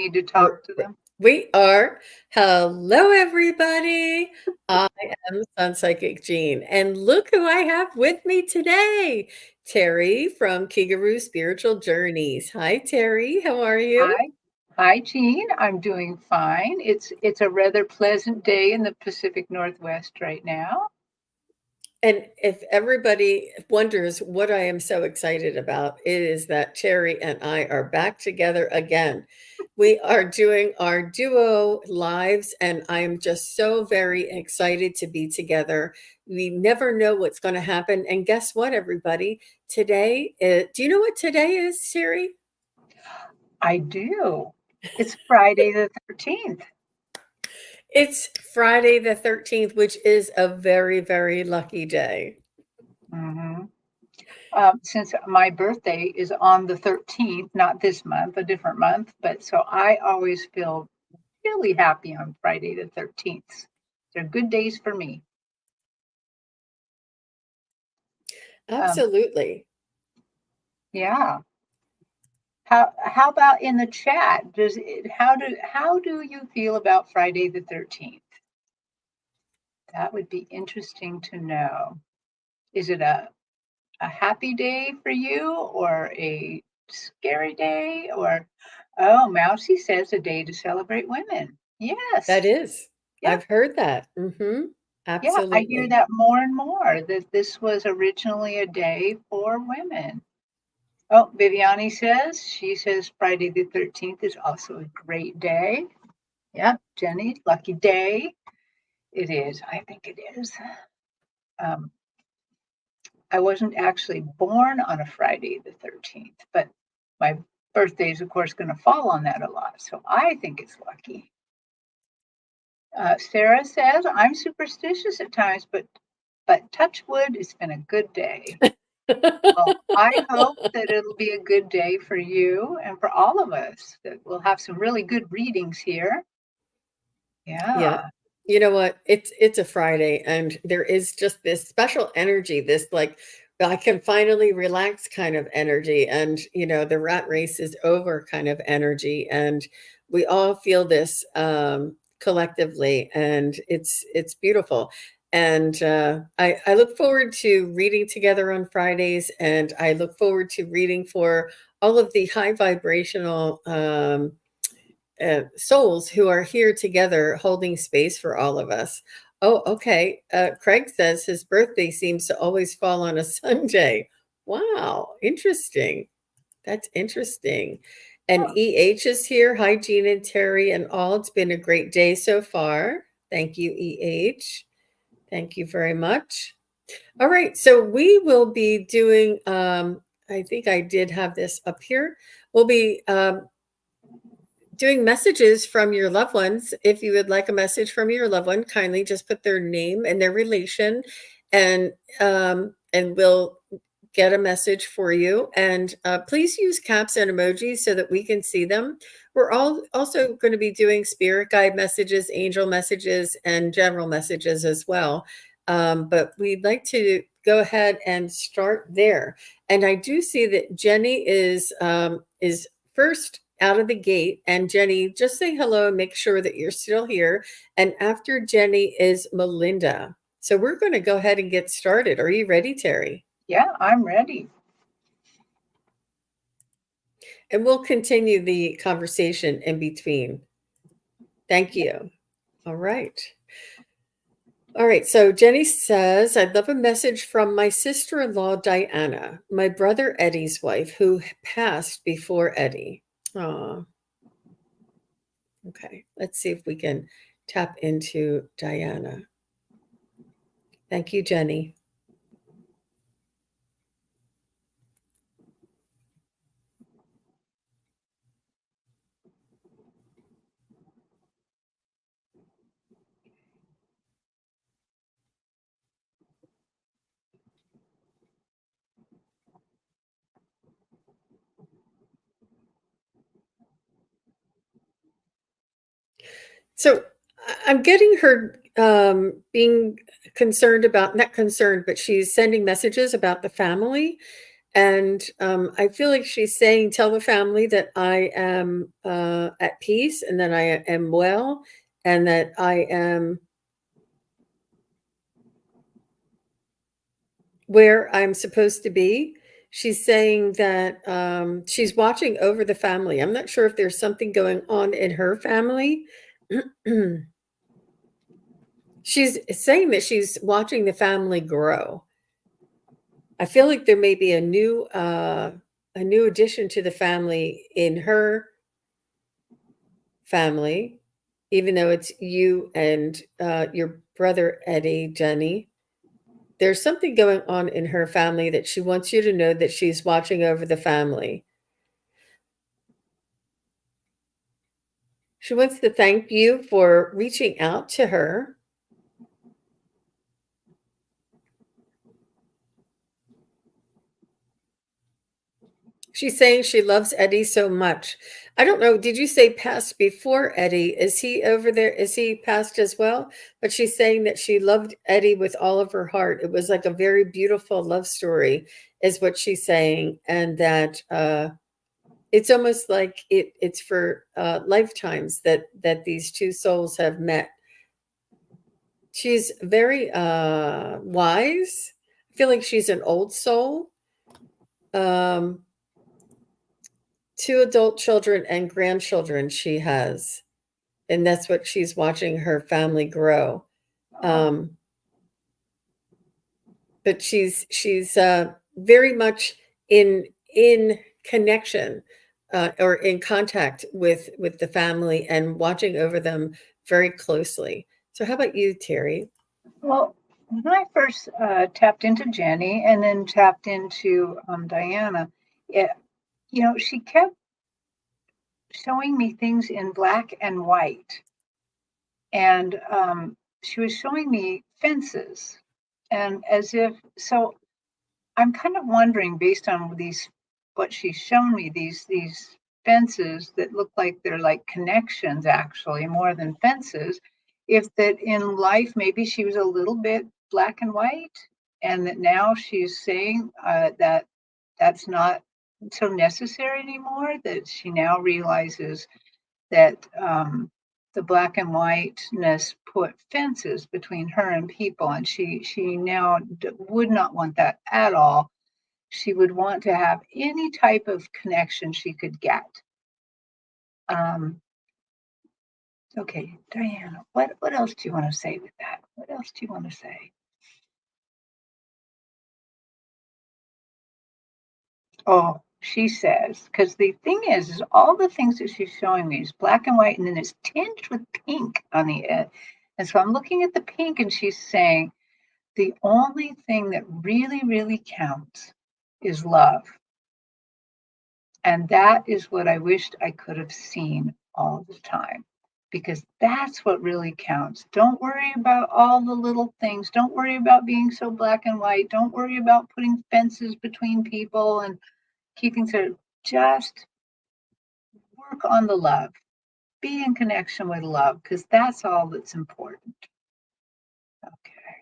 need to talk to them. We are. Hello, everybody. I am Sun Psychic Jean, and look who I have with me today, Terry from Kigaru Spiritual Journeys. Hi, Terry. How are you? Hi. Hi, Jean. I'm doing fine. It's a rather pleasant day in the Pacific Northwest right now. And if everybody wonders what I am so excited about, it is that Terry and I are back together again. We are doing our duo lives, and I am just so very excited to be together. We never know what's going to happen. And guess what, everybody? Today, do you know what today is, Terry? I do. It's Friday the 13th. It's Friday the 13th, which is a very, very lucky day. hmm Since my birthday is on the 13th, not this month, a different month, but so I always feel really happy on Friday the 13th. They're good days for me. Um, Absolutely. yeah. How about in the chat? How do you feel about Friday the 13th? That would be interesting to know. Is it a happy day for you or a scary day or oh, Mousy says a day to celebrate women. That Yes. is. Yeah. I've heard that. Yeah, I hear Absolutely. that more and more that this was originally a day for women. Oh, Viviani says, she says Friday the 13th is also a great day. Yeah, Jenny, lucky day. It is. I think it is. Um, I wasn't actually born on a Friday the 13th, but my birthday is, of course, going to fall on that a lot. So I think it's lucky. Sarah says, I'm superstitious at times, but touch wood, it's been a good day. Well, I hope that it'll be a good day for you and for all of us, that we'll have some really good readings here. Yeah. Yeah. You know what? It's a Friday, and there is just this special energy, this like I can finally relax kind of energy, and the rat race is over kind of energy, and we all feel this collectively, and it's beautiful. And I look forward to reading together on Fridays, and I look forward to reading for all of the high vibrational souls who are here together holding space for all of us. Oh, okay. Craig says his birthday seems to always fall on a Sunday. Wow, interesting. That's interesting. And Huh. EH is here. Hi, Jean and Terry and all. It's been a great day so far. Thank you, EH. Thank you very much. All right, so we will be doing, I think I did have this up here. We'll be doing messages from your loved ones. If you would like a message from your loved one, kindly just put their name and their relation, and we'll get a message for you. And please use caps and emojis so that we can see them. We're all also going to be doing spirit guide messages, angel messages, and general messages as well. But we'd like to go ahead and start there. And I do see that Jenny is first out of the gate. And Jenny, just say hello and make sure that you're still here. And after Jenny is Melinda. So we're going to go ahead and get started. Are you ready, Terry? Yeah, I'm ready. And we'll continue the conversation in between. Thank you. All right. All right. So Jenny says, I'd love a message from my sister in law, Diana, my brother Eddie's wife, who passed before Eddie. Oh, okay. Let's see if we can tap into Diana. Thank you, Jenny. So I'm getting her being concerned about, not concerned, but she's sending messages about the family. And I feel like she's saying, tell the family that I am at peace and that I am well and that I am where I'm supposed to be. She's saying that she's watching over the family. I'm not sure if there's something going on in her family. She's saying that she's watching the family grow. I feel like there may be a new addition to the family in her family, even though it's you and your brother Eddie, Jenny. There's something going on in her family that she wants you to know that she's watching over the family. She wants to thank you for reaching out to her. She's saying she loves Eddie so much. I don't know. Did you say passed before Eddie? Is he over there? Is he passed as well? But she's saying that she loved Eddie with all of her heart. It was like a very beautiful love story, is what she's saying. And that it's almost like it's for lifetimes that these two souls have met. She's very wise. I feel like she's an old soul. Two adult children and grandchildren she has, and that's what she's watching her family grow. Um, but she's very much in connection or in contact with the family and watching over them very closely. So, how about you, Terry? Well, when I first tapped into Jenny and then tapped into Diana, it, she kept showing me things in black and white. And she was showing me fences. And as if, so I'm kind of wondering, based on what she's shown me, these fences that look like they're like connections, actually, more than fences, if that in life maybe she was a little bit black and white, and that now she's saying that that's not so necessary anymore, that she now realizes that the black and whiteness put fences between her and people, and she now would not want that at all. She would want to have any type of connection she could get. Um, okay, Diana, what else do you want to say with that? What else do you want to say? Oh, she says, because the thing is all the things that she's showing me is black and white, and then it's tinged with pink on the end. And so I'm looking at the pink, and she's saying, the only thing that really, really counts is love. And that is what I wished I could have seen all the time, because that's what really counts. Don't worry about all the little things. Don't worry about being so black and white. Don't worry about putting fences between people and keeping to just work on the love. Be in connection with love, because that's all that's important. Okay.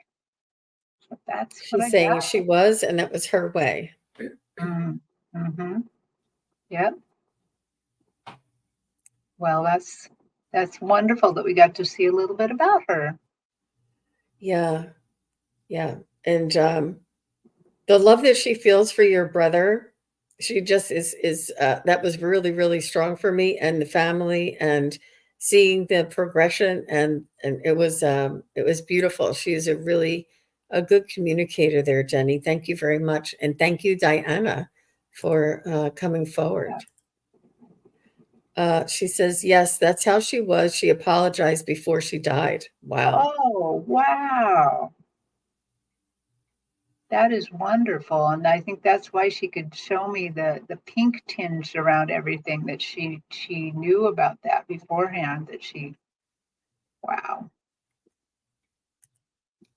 So that's what She's I saying got. she was, and that was her way. Mm-hmm. Yep. Well, that's wonderful that we got to see a little bit about her. Yeah, yeah, and the love that she feels for your brother, she just is that was really, really strong for me and the family, and seeing the progression, and it was beautiful. She is a good communicator there, Jenny. Thank you very much, and thank you, Diana, for coming forward. She says, yes, that's how she was. She apologized before she died. Wow. Oh, wow. That is wonderful. And I think that's why she could show me the pink tinge around everything, that she knew about that beforehand, that wow.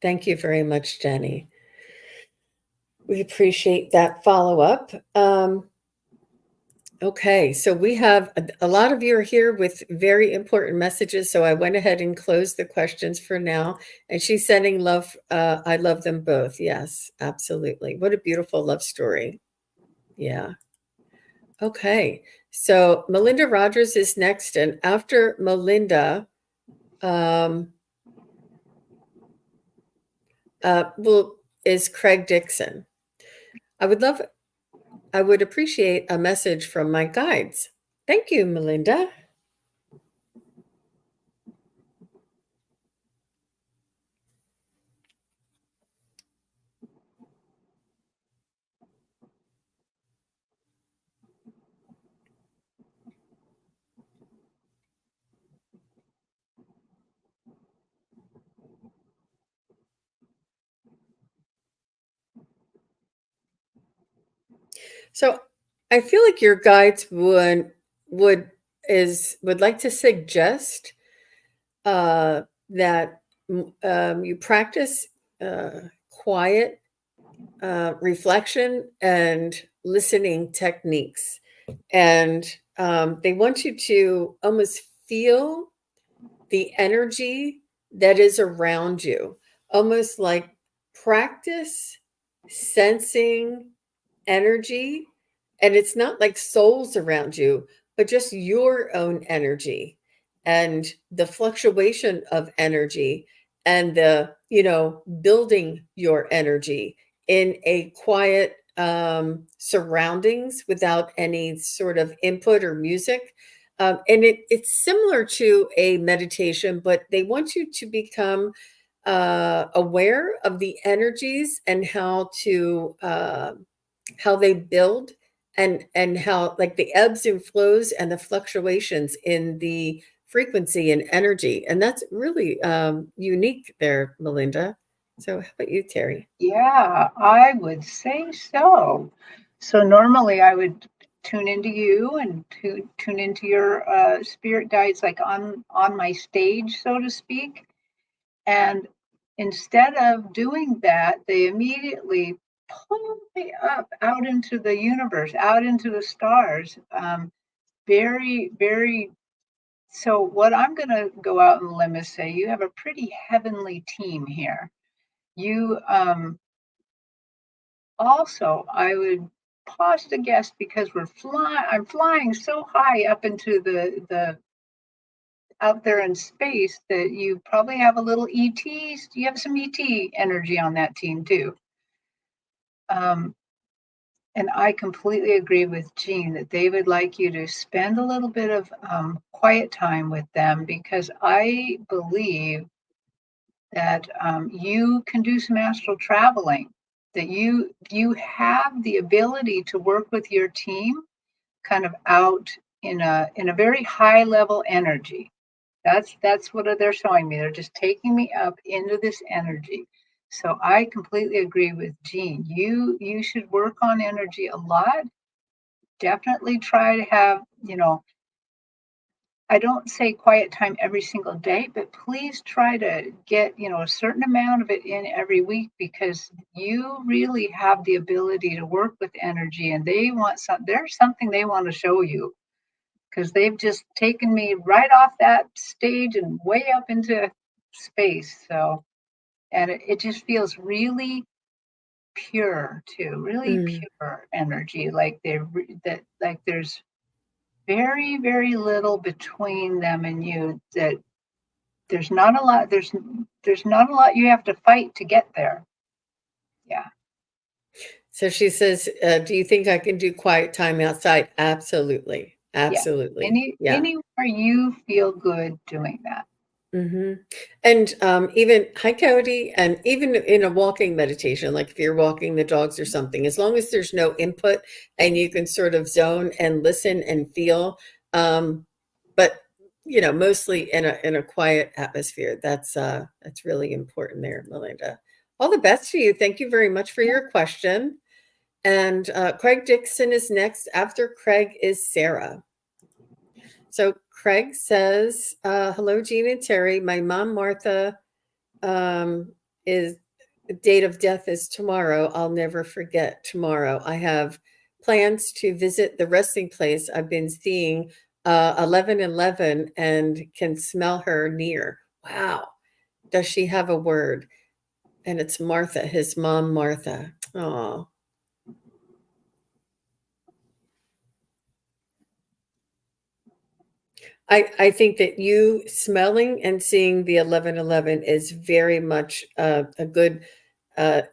Thank you very much, Jenny. We appreciate that follow up. Okay, so we have a lot of you are here with very important messages. So I went ahead and closed the questions for now. And she's sending love. I love them both. Yes, absolutely. What a beautiful love story. Yeah. Okay. So Melinda Rogers is next, and after Melinda, is Craig Dixon. I would appreciate a message from my guides. Thank you, Melinda. So I feel like your guides would would like to suggest that you practice quiet reflection and listening techniques, and they want you to almost feel the energy that is around you, almost like practice sensing energy. And it's not like souls around you, but just your own energy and the fluctuation of energy and building your energy in a quiet surroundings without any sort of input or music. And it's similar to a meditation, but they want you to become aware of the energies and how they build, and how, like, the ebbs and flows and the fluctuations in the frequency and energy. And that's really unique there, Melinda. So how about you, Terri? Yeah, I would say so. So normally I would tune into you and tune into your spirit guides, like on my stage, so to speak. And instead of doing that, they immediately pull me up out into the universe, out into the stars. Very, very. So, what I'm going to go out on a limb is say you have a pretty heavenly team here. You also, I would pause to guess because I'm flying so high up into the out there in space that you probably have a little ETs. You have some ET energy on that team too. Um, and I completely agree with Jean that they would like you to spend a little bit of quiet time with them, because I believe that you can do some astral traveling, that you have the ability to work with your team kind of out in a very high level energy. That's what they're showing me. They're just taking me up into this energy. So I completely agree with Jean. You should work on energy a lot. Definitely try to have, I don't say quiet time every single day, but please try to get, a certain amount of it in every week, because you really have the ability to work with energy, and there's something they want to show you, because they've just taken me right off that stage and way up into space. So, and it just feels really pure too, really Mm. pure energy. Like there's very, very little between them and you. That there's not a lot. There's not a lot you have to fight to get there. Yeah, So she says, do you think I can do quiet time outside? Absolutely. yeah. Absolutely. Yeah. Anywhere you feel good doing that. Hmm. And even, hi, Cody, and even in a walking meditation, like if you're walking the dogs or something, as long as there's no input and you can sort of zone and listen and feel, but mostly in a quiet atmosphere. That's really important there, Melinda. All the best to you. Thank you very much for your question. And Craig Dixon is next. After Craig is Sarah. So Craig says, hello, Jean and Terri. My mom, Martha, is date of death is tomorrow. I'll never forget tomorrow. I have plans to visit the resting place. I've been seeing 1111 and can smell her near. Wow. Does she have a word? And it's Martha, his mom, Martha. Oh, I think that you smelling and seeing the 1111 is very much a good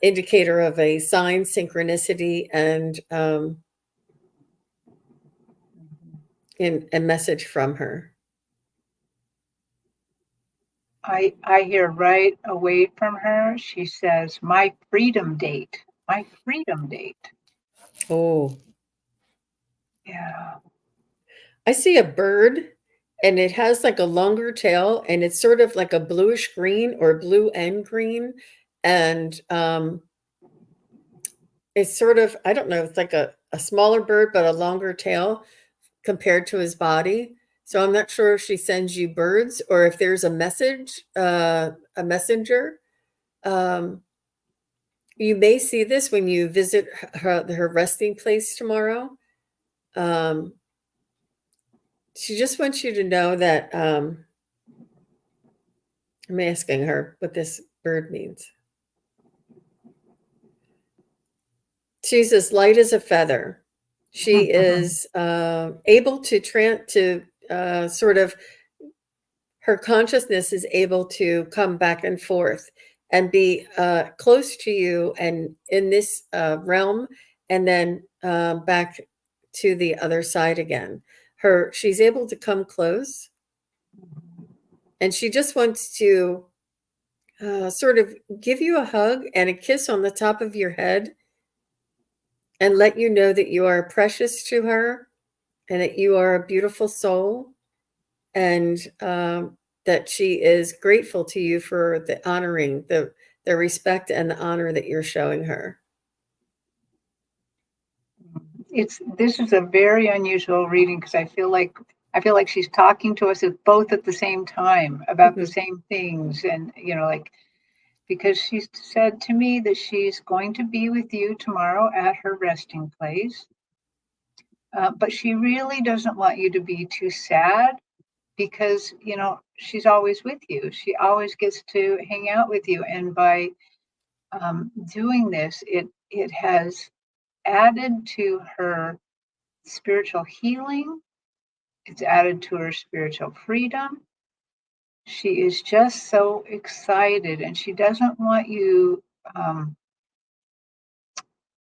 indicator of a sign, synchronicity, and in a message from her. I hear right away from her, she says, my freedom date, my freedom date. Oh, Yeah. I see a bird and it has like a longer tail and it's sort of like a bluish green or blue and green. And it's sort of, I don't know, it's like a smaller bird, but a longer tail compared to his body. So I'm not sure if she sends you birds or if there's a message, a messenger. Um, you may see this when you visit her resting place tomorrow. Um, she just wants you to know that I'm asking her what this bird means. She's as light as a feather. She is able to sort of, her consciousness is able to come back and forth and be close to you and in this realm, and then back to the other side again. She's able to come close, and she just wants to sort of give you a hug and a kiss on the top of your head and let you know that you are precious to her and that you are a beautiful soul, and that she is grateful to you for the honoring, the respect and the honor that you're showing her. This is a very unusual reading because I feel like she's talking to us both at the same time about the same things, and like, because she said to me that she's going to be with you tomorrow at her resting place, but she really doesn't want you to be too sad because she's always with you. She always gets to hang out with you, and by doing this, it has added to her spiritual healing. It's added to her spiritual freedom. She is just so excited, and she doesn't want you.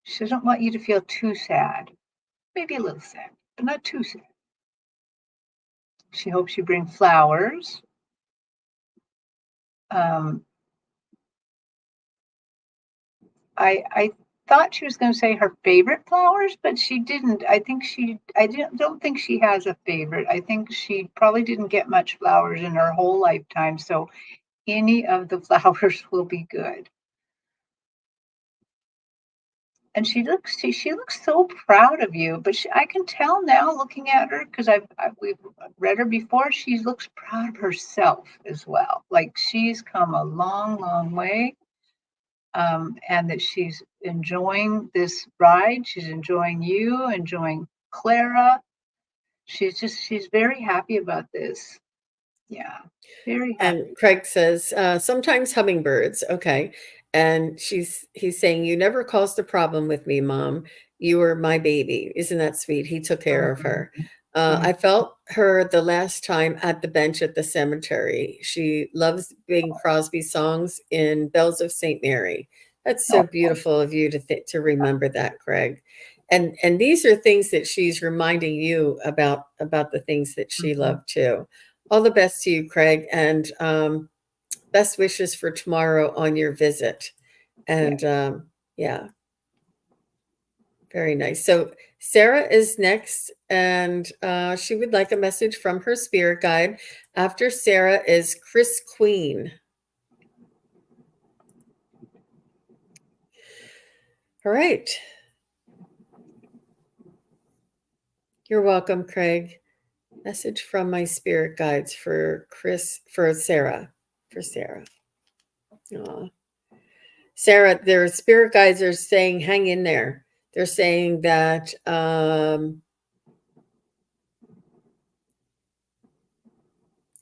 She doesn't want you to feel too sad. Maybe a little sad, but not too sad. She hopes you bring flowers. Um, I thought she was going to say her favorite flowers, but she didn't. Don't think she has a favorite. I think she probably didn't get much flowers in her whole lifetime, so any of the flowers will be good. And she looks so proud of you, but I can tell now looking at her because we've read her before. She looks proud of herself as well. Like she's come a long, long way. And that she's enjoying this ride. She's enjoying you, enjoying Clara. She's very happy about this. Yeah, very And happy. Craig says, sometimes hummingbirds. Okay. And he's saying, you never caused a problem with me, Mom. You were my baby. Isn't that sweet? He took care of her. I felt her the last time at the bench at the cemetery. She loves Bing Crosby songs in Bells of St. Mary. That's so Oh, beautiful of you to remember that, Craig. And these are things that she's reminding you about the things that she loved too. All the best to you, Craig, and best wishes for tomorrow on your visit. And yeah, very nice. So Sarah is next, and she would like a message from her spirit guide. After Sarah is Chris Queen. All right. You're welcome, Craig. Message from my spirit guides for Sarah. For Sarah. Aw. Sarah, their spirit guides are saying, hang in there. They're saying that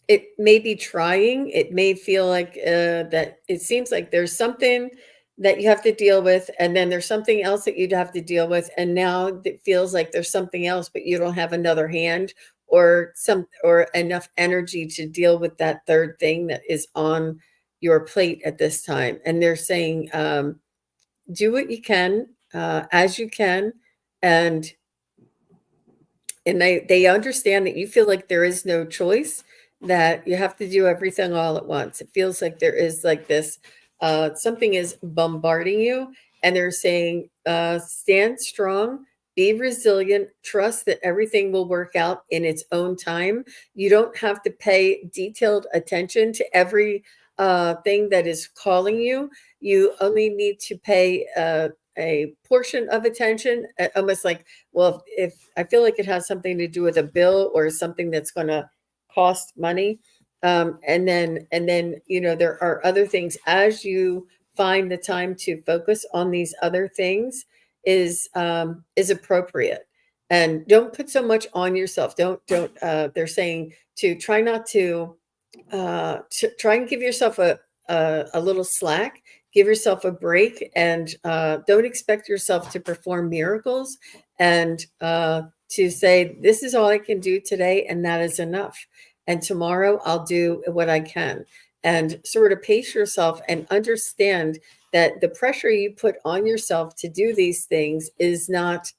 it may be trying. It may feel like that it seems like there's something that you have to deal with, and then there's something else that you'd have to deal with. And now it feels like there's something else, but you don't have another hand or enough energy to deal with that third thing that is on your plate at this time. And they're saying, do what you can, as you can, and they understand that you feel like there is no choice, that you have to do everything all at once. It feels like there is like this, something is bombarding you, and they're saying, stand strong, be resilient, trust that everything will work out in its own time. You don't have to pay detailed attention to every thing that is calling you. You only need to pay a portion of attention, almost like, well, if I feel like it has something to do with a bill or something that's going to cost money, and then there are other things, as you find the time to focus on these other things is appropriate, and don't put so much on yourself. Don't they're saying to try not to try and give yourself a little slack, give yourself a break, and don't expect yourself to perform miracles, and to say, this is all I can do today, and that is enough. And tomorrow I'll do what I can. And sort of pace yourself and understand that the pressure you put on yourself to do these things is not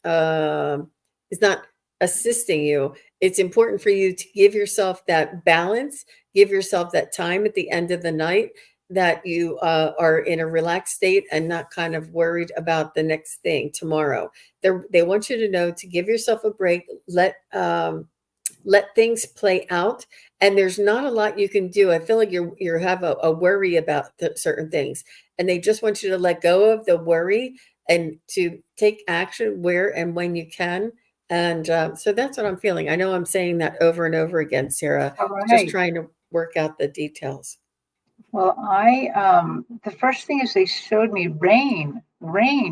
assisting you. It's important for you to give yourself that balance, give yourself that time at the end of the night, that you are in a relaxed state and not kind of worried about the next thing tomorrow. They want you to know to give yourself a break, let things play out, and there's not a lot you can do. I feel like you have a worry about certain things, and they just want you to let go of the worry and to take action where and when you can. And so that's what I'm feeling. I know I'm saying that over and over again, Sarah, All just right. trying to work out the details. Well, the first thing is they showed me rain,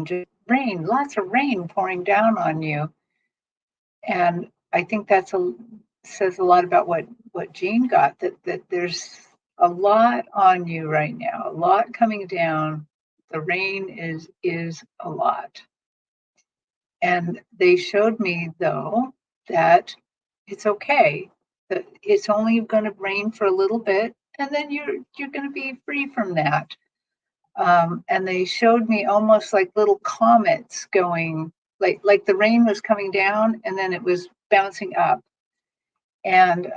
just rain, lots of rain pouring down on you. And I think says a lot about what Jean got, that there's a lot on you right now, a lot coming down. The rain is a lot. And they showed me, though, that it's okay, that it's only going to rain for a little bit, and then you're going to be free from that. And they showed me almost like little comets going, like the rain was coming down and then it was bouncing up. And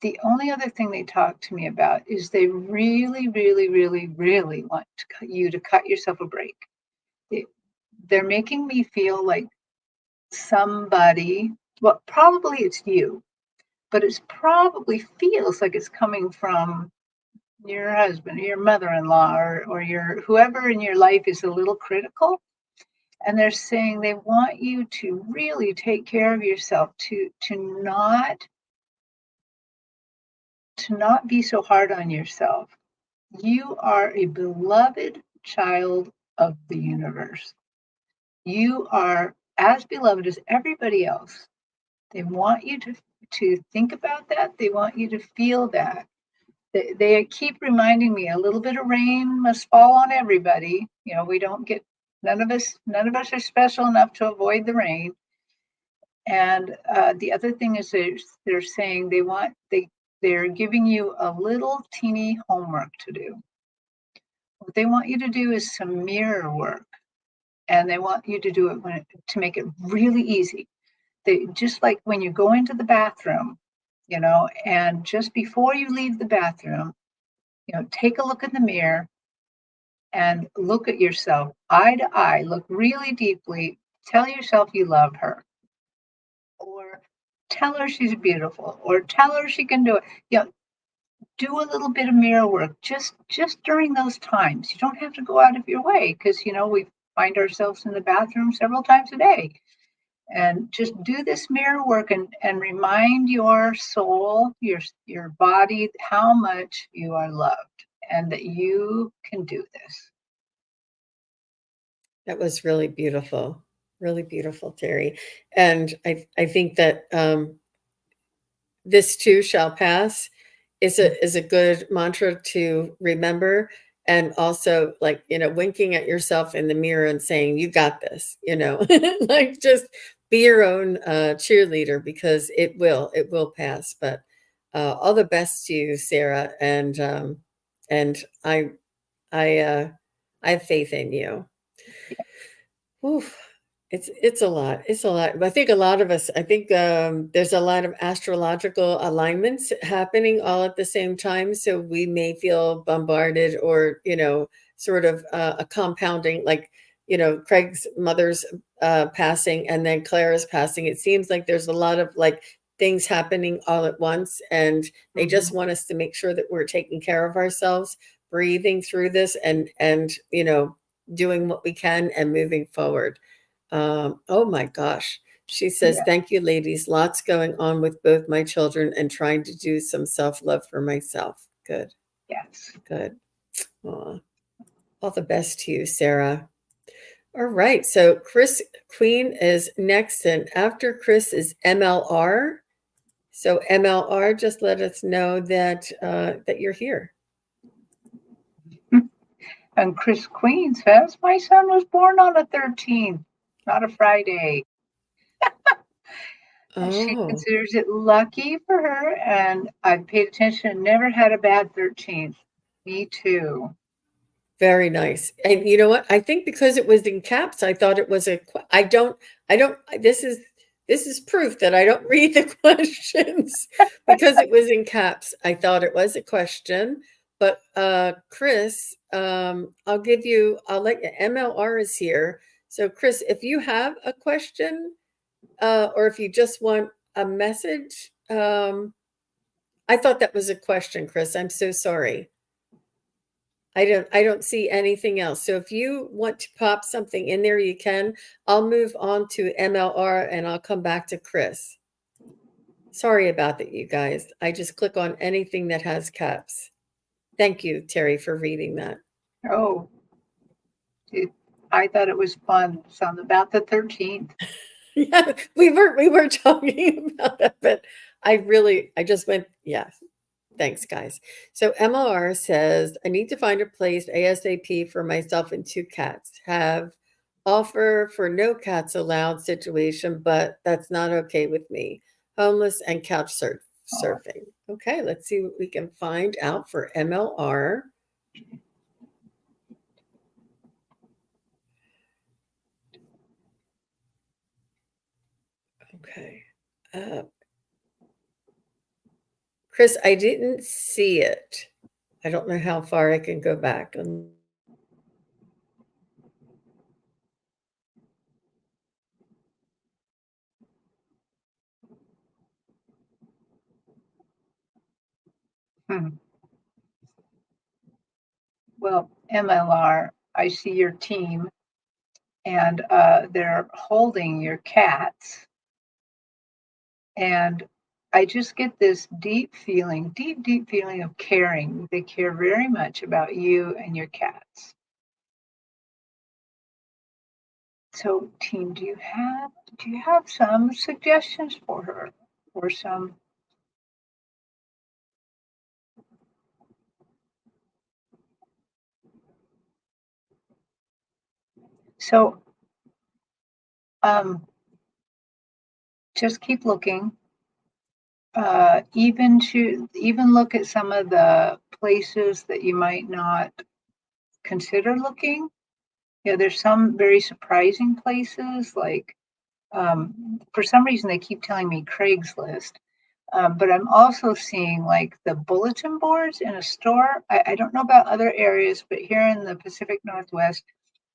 the only other thing they talked to me about is they really, really, really, really want you to cut yourself a break. They're making me feel like somebody, well, probably it's you, but it probably feels like it's coming from your husband or your mother-in-law, or your whoever in your life is a little critical. And they're saying they want you to really take care of yourself, to not be so hard on yourself. You are a beloved child of the universe. You are as beloved as everybody else. They want you to think about that. They want you to feel that. They keep reminding me a little bit of rain must fall on everybody. We don't get, none of us are special enough to avoid the rain. And the other thing is they're saying they're giving you a little teeny homework to do. What they want you to do is some mirror work, and they want you to do it to make it really easy. They just like when you go into the bathroom, and just before you leave the bathroom, take a look in the mirror and look at yourself eye to eye, look really deeply, tell yourself you love her, or tell her she's beautiful, or tell her she can do it. Do a little bit of mirror work just during those times. You don't have to go out of your way, because we find ourselves in the bathroom several times a day. And just do this mirror work and remind your soul, your body, how much you are loved and that you can do this. That was really beautiful, Terry. And I think that this too shall pass is a good mantra to remember, and also, like, winking at yourself in the mirror and saying, you got this, like, just be your own cheerleader, because it will pass. But all the best to you, Sarah, and I I have faith in you. Oof. It's a lot. It's a lot. I think a lot of us. I think there's a lot of astrological alignments happening all at the same time. So we may feel bombarded, or sort of a compounding, like Craig's mother's passing, and then Clara's passing. It seems like there's a lot of like things happening all at once, and they just want us to make sure that we're taking care of ourselves, breathing through this, and doing what we can and moving forward. Oh my gosh. She says, Yeah. thank you, ladies. Lots going on with both my children and trying to do some self-love for myself. Good, Yes. good. Aw. All the best to you, Sarah. All right. So Chris Queen is next, and after Chris is MLR. So MLR, just let us know that that you're here. And Chris Queen says, my son was born on a 13th, not a Friday. And she Oh. considers it lucky for her. And I've paid attention and never had a bad 13th. Me too. Very nice. And you know what? I think because it was in caps, I thought it was I don't, this is proof that I don't read the questions. Because it was in caps, I thought it was a question. But Chris, I'll let you, MLR is here. So Chris, if you have a question, or if you just want a message, I thought that was a question, Chris. I'm so sorry. I don't see anything else. So if you want to pop something in there, you can. I'll move on to MLR and I'll come back to Chris. Sorry about that, you guys. I just click on anything that has caps. Thank you, Terry, for reading that. Oh, I thought it was fun. So about the 13th. Yeah, we were talking about it, but I just went, yeah. Thanks, guys. So MLR says, I need to find a place ASAP for myself and 2 cats. Have offer for no cats allowed situation, but that's not okay with me. Homeless and couch surfing. Okay, let's see what we can find out for MLR. Okay. Chris, I didn't see it. I don't know how far I can go back. Hmm. Well, MLR, I see your team, and they're holding your cats. And I just get this deep feeling, deep feeling of caring. They care very much about you and your cats. So, team, do you have some suggestions for her, or some? So, um, just keep looking. Even look at some of the places that you might not consider looking. Yeah, there's some very surprising places, like for some reason they keep telling me Craigslist, but I'm also seeing like the bulletin boards in a store. I don't know about other areas, but here in the Pacific Northwest,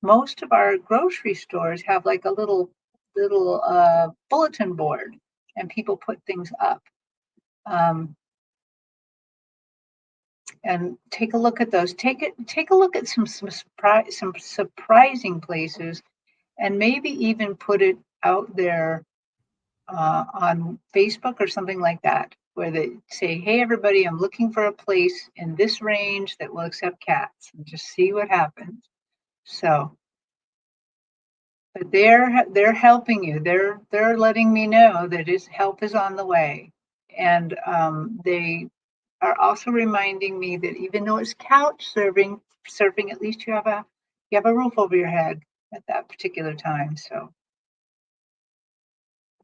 most of our grocery stores have like a little bulletin board, and people put things up. Um, and take a look at those. Take a look at some surprising places, and maybe even put it out there on Facebook or something like that, where they say, "Hey, everybody, I'm looking for a place in this range that will accept cats," and just see what happens. So, but they're helping you. They're letting me know that his help is on the way, and they are also reminding me that even though it's couch surfing, at least you have a roof over your head at that particular time. So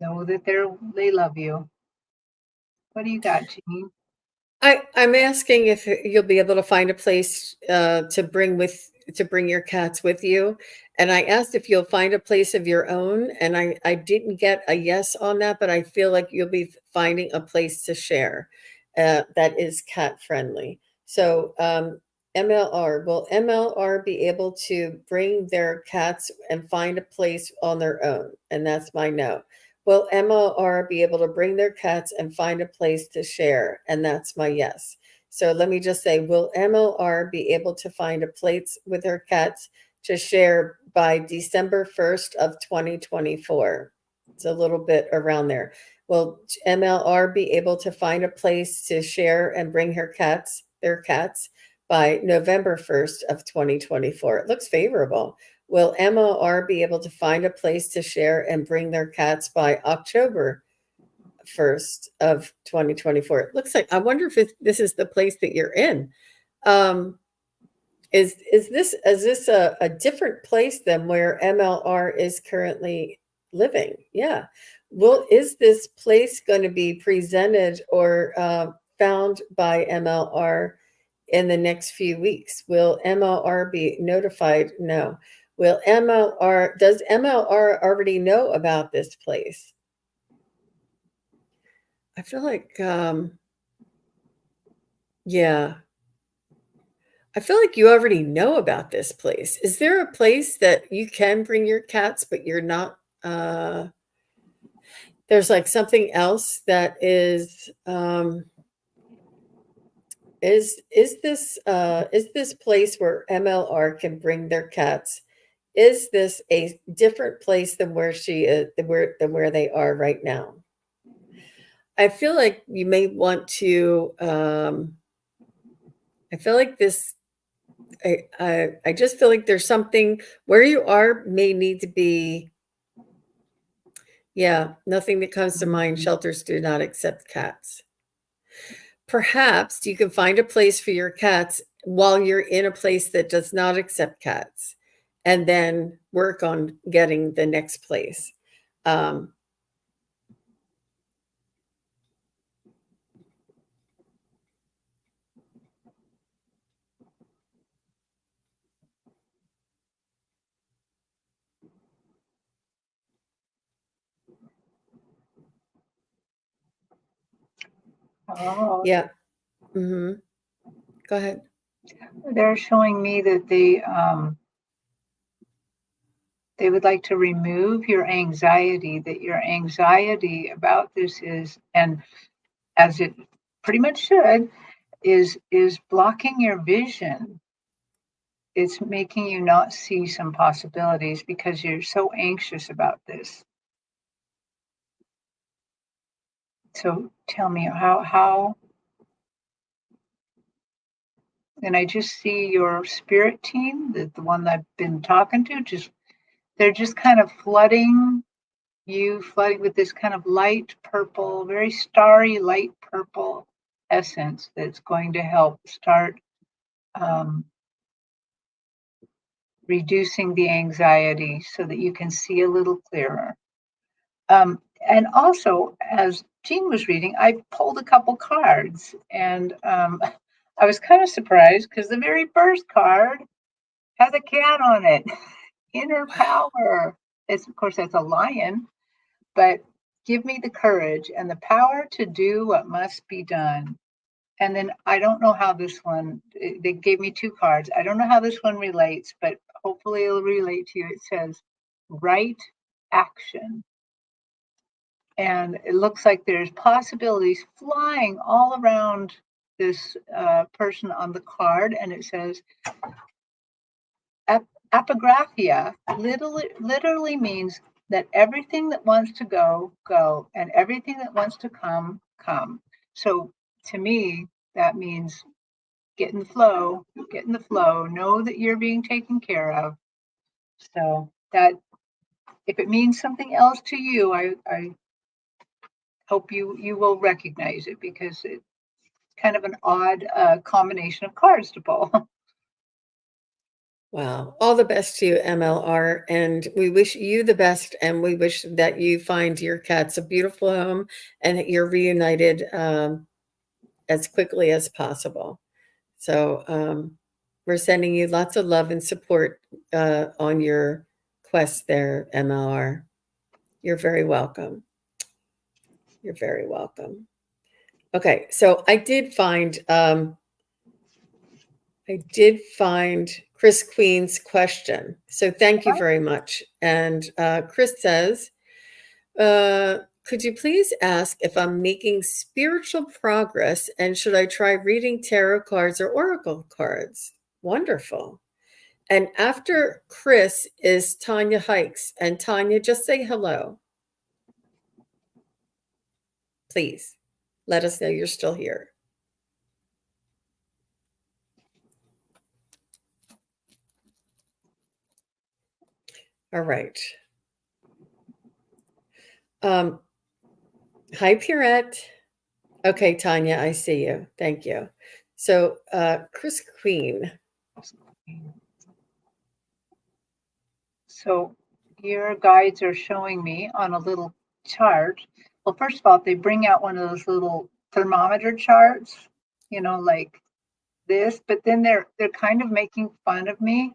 Know that they love you. What do you got, Jean? I'm asking if you'll be able to find a place to bring your cats with you. And I asked if you'll find a place of your own, and I didn't get a yes on that, but I feel like you'll be finding a place to share that is cat friendly. So MLR, will MLR be able to bring their cats and find a place on their own? And that's my no. Will MLR be able to bring their cats and find a place to share? And that's my yes. So let me just say, will MLR be able to find a place with her cats to share by December 1st of 2024? It's a little bit around there. Will MLR be able to find a place to share and bring their cats by November 1st of 2024? It looks favorable. Will MOR be able to find a place to share and bring their cats by October 1st of 2024? It looks like, I wonder if this is the place that you're in. Is this a different place than where MLR is currently living? Yeah. Is this place going to be presented or found by MLR in the next few weeks? Will MLR be notified? No. Does MLR already know about this place? I feel like, yeah, I feel like you already know about this place. Is there a place that you can bring your cats, but you're not, there's like something else that is this place where MLR can bring their cats? Is this a different place than where she is, than where they are right now? I feel like you may want to. I feel like this. I just feel like there's something where you are may need to be. Yeah, nothing that comes to mind. Shelters do not accept cats. Perhaps you can find a place for your cats while you're in a place that does not accept cats, and then work on getting the next place. Um, Oh, yeah. Hmm. Go ahead. they're showing me that they would like to remove your anxiety, that your anxiety about this is, and as it pretty much should, is blocking your vision. It's making you not see some possibilities because you're so anxious about this. So tell me how and I just see your spirit team, the one that I've been talking to, just they're just kind of flooding with this kind of light purple, very starry light purple essence that's going to help start um, reducing the anxiety so that you can see a little clearer. And also, as Jean was reading, I pulled a couple cards, and I was kind of surprised because the very first card has a cat on it. Inner power. It's, of course, that's a lion, but give me the courage and the power to do what must be done. And then I don't know how this one, they gave me two cards. I don't know how this one relates, but hopefully it'll relate to you. It says right action. And it looks like there's possibilities flying all around this person on the card. And it says apographia literally means that everything that wants to go, go, and everything that wants to come, come. So to me, that means get in the flow, get in the flow, know that you're being taken care of. So that if it means something else to you, I hope you will recognize it because it's kind of an odd combination of cards to pull. Wow. All the best to you, MLR. And we wish you the best. And we wish that you find your cats a beautiful home and that you're reunited as quickly as possible. So we're sending you lots of love and support on your quest there, MLR. You're very welcome. You're very welcome. Okay, so I did find Chris Queen's question. So thank you very much. And Chris says, could you please ask if I'm making spiritual progress and should I try reading tarot cards or oracle cards? Wonderful. And after Chris is Tanya Hikes. And Tanya, just say hello. Please let us know you're still here. All right. Hi, Pierrette. Okay, Tanya, I see you. Thank you. So, Chris Queen. So your guides are showing me on a little chart. Well, first of all, they bring out one of those little thermometer charts, like this, but then they're kind of making fun of me.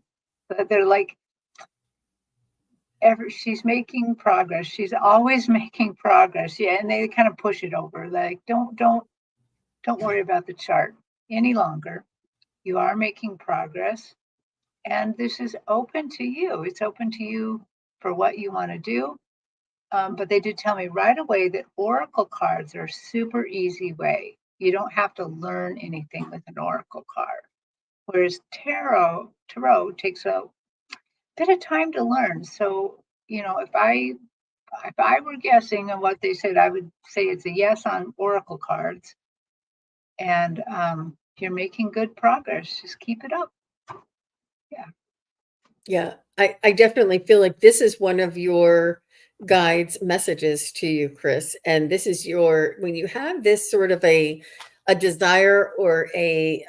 They're like, she's making progress. She's always making progress. Yeah, and they kind of push it over. Like, don't worry about the chart any longer. You are making progress. And this is open to you. It's open to you for what you want to do. But they did tell me right away that oracle cards are a super easy way. You don't have to learn anything with an oracle card. Whereas tarot takes a bit of time to learn. So, if I were guessing on what they said, I would say it's a yes on oracle cards. And you're making good progress. Just keep it up. Yeah. Yeah, I definitely feel like this is one of your guides' messages to you, Chris. And this is when you have this sort of a desire or a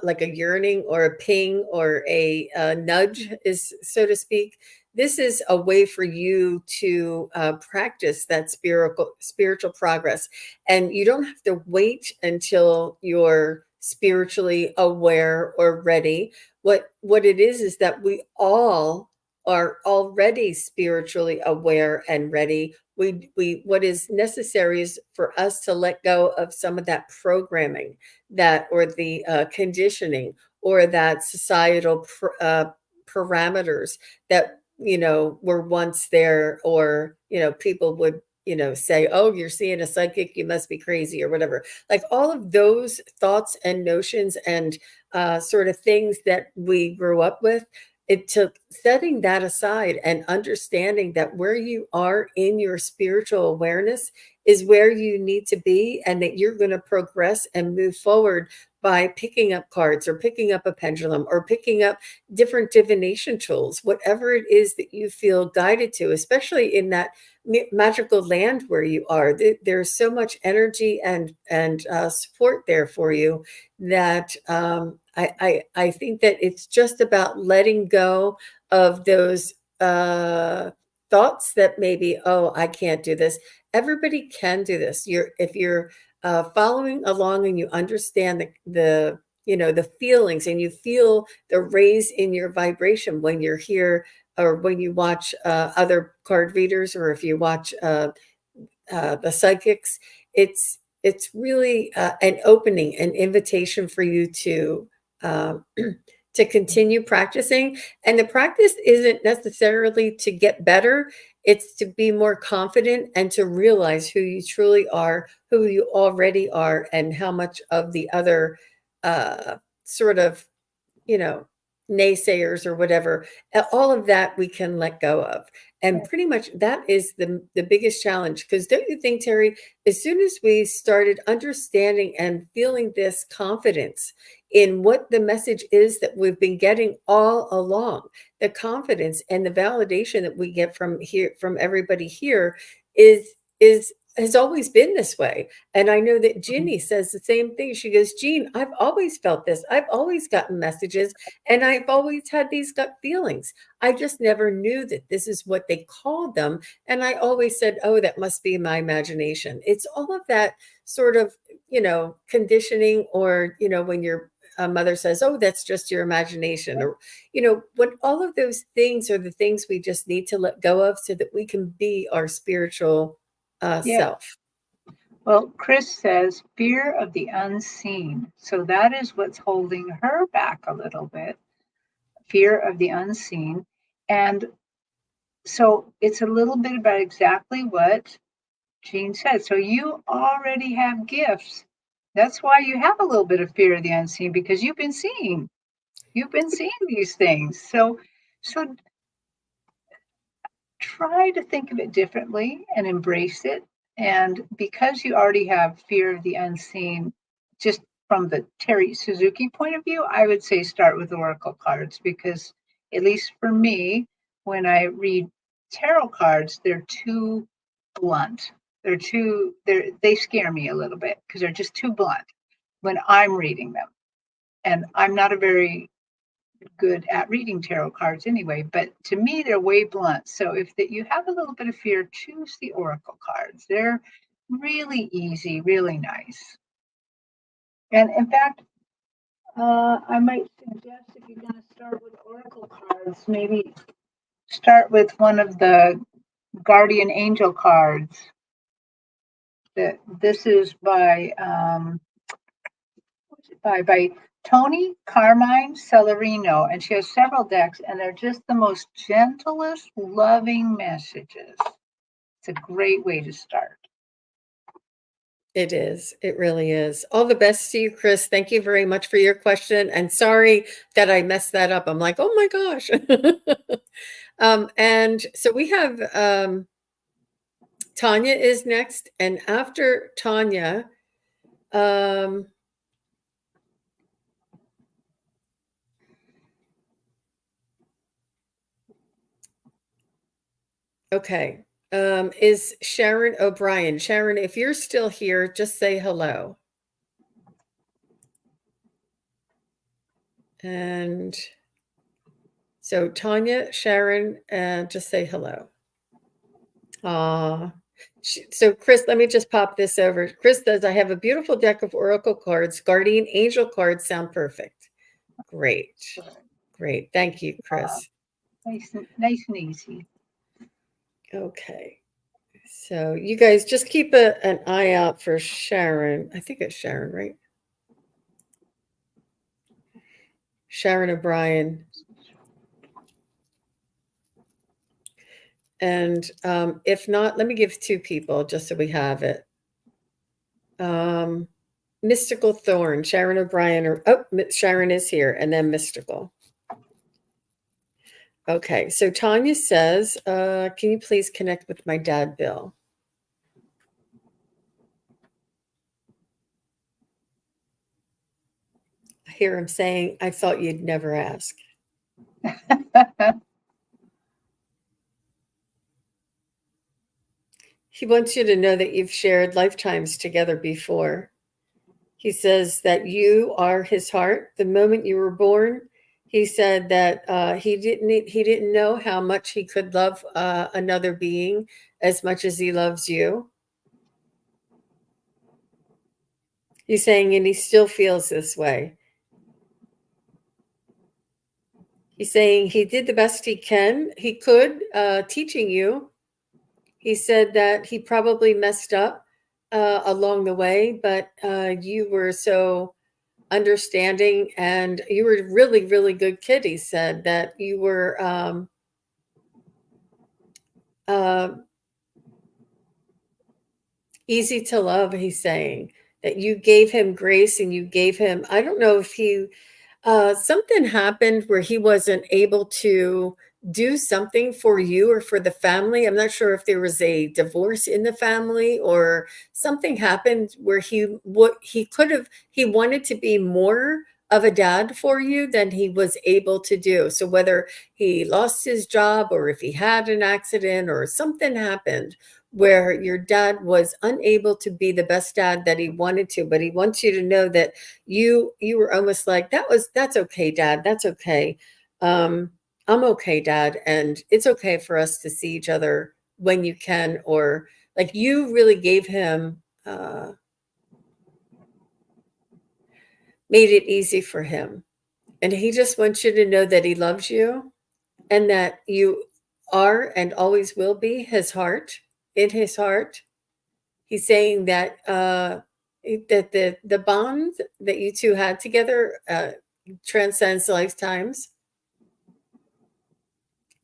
like a yearning or a ping or a nudge, is so to speak. This is a way for you to practice that spiritual progress, and you don't have to wait until you're spiritually aware or ready. What it is that we all are already spiritually aware and ready. We what is necessary is for us to let go of some of that programming, that or the conditioning or that societal parameters that were once there, or people would say, oh, you're seeing a psychic, you must be crazy or whatever. Like all of those thoughts and notions and sort of things that we grew up with. It took setting that aside and understanding that where you are in your spiritual awareness is where you need to be, and that you're going to progress and move forward by picking up cards or picking up a pendulum or picking up different divination tools, whatever it is that you feel guided to, especially in that magical land where you are. There's so much energy and support there for you that I think that it's just about letting go of those thoughts that maybe, oh, I can't do this. Everybody can do this. If you're following along and you understand the feelings, and you feel the raise in your vibration when you're here, or when you watch other card readers, or if you watch the psychics, it's really an opening, an invitation for you to to continue practicing. And the practice isn't necessarily to get better. It's to be more confident and to realize who you truly are, who you already are, and how much of the other sort of, naysayers or whatever, all of that we can let go of. And pretty much that is the biggest challenge. Because don't you think, Terri, as soon as we started understanding and feeling this confidence in what the message is that we've been getting all along, the confidence and the validation that we get from everybody here is has always been this way. And I know that Ginny says the same thing. She goes, Jean, I've always felt this. I've always gotten messages and I've always had these gut feelings. I just never knew that this is what they called them. And I always said, oh, that must be my imagination. It's all of that sort of, conditioning, or, when your mother says, oh, that's just your imagination, or, when all of those things are the things we just need to let go of so that we can be our spiritual Yeah. self. Well, Chris says fear of the unseen. So that is what's holding her back a little bit. Fear of the unseen. And so it's a little bit about exactly what Jean said. So you already have gifts. That's why you have a little bit of fear of the unseen, because you've been seeing these things. So try to think of it differently and embrace it. And because you already have fear of the unseen, just from the Terri Suzuki point of view, I would say start with oracle cards, because at least for me, when I read tarot cards, they're too blunt. They scare me a little bit because they're just too blunt when I'm reading them. And I'm not a very good at reading tarot cards anyway, but to me, they're way blunt. So if you have a little bit of fear, choose the oracle cards. They're really easy, really nice. And in fact, I might suggest, if you're going to start with oracle cards, maybe start with one of the guardian angel cards. This is by Tony Carmine Celerino, and she has several decks, and they're just the most gentlest, loving messages. It's a great way to start. It is. It really is. All the best to you, Chris. Thank you very much for your question. And sorry that I messed that up. I'm like, oh my gosh. And so we have Tanya is next. And after Tanya, okay. Is Sharon O'Brien. Sharon, if you're still here, just say hello. And so Tanya, Sharon, just say hello. So Chris, let me just pop this over. Chris says, I have a beautiful deck of oracle cards. Guardian angel cards sound perfect. Great. Great. Thank you, Chris. Nice and easy. Okay. So you guys just keep an eye out for Sharon. I think it's Sharon, right? Sharon O'Brien. And if not, let me give two people just so we have it. Mystical Thorn, Sharon O'Brien, Sharon is here, and then Mystical. Okay, so Tanya says, can you please connect with my dad, Bill? I hear him saying, I thought you'd never ask. He wants you to know that you've shared lifetimes together before. He says that you are his heart. The moment you were born, he said that he didn't know how much he could love another being as much as he loves you. He's saying, and he still feels this way. He's saying he did the best he could, teaching you. He said that he probably messed up along the way, but you were so understanding, and you were a really, really good kid. He said that you were easy to love. He's saying that you gave him grace, and you gave him, I don't know if something happened where he wasn't able to do something for you or for the family. I'm not sure if there was a divorce in the family or something happened where he wanted to be more of a dad for you than he was able to do. So whether he lost his job or if he had an accident or something happened where your dad was unable to be the best dad that he wanted to, but he wants you to know that you were almost like, that's okay, Dad, that's okay. um I'm okay, Dad, and it's okay for us to see each other when you can, or like you really gave him, made it easy for him, and he just wants you to know that he loves you and that you are and always will be his heart, in his heart. He's saying that that the bond that you two had together transcends lifetimes,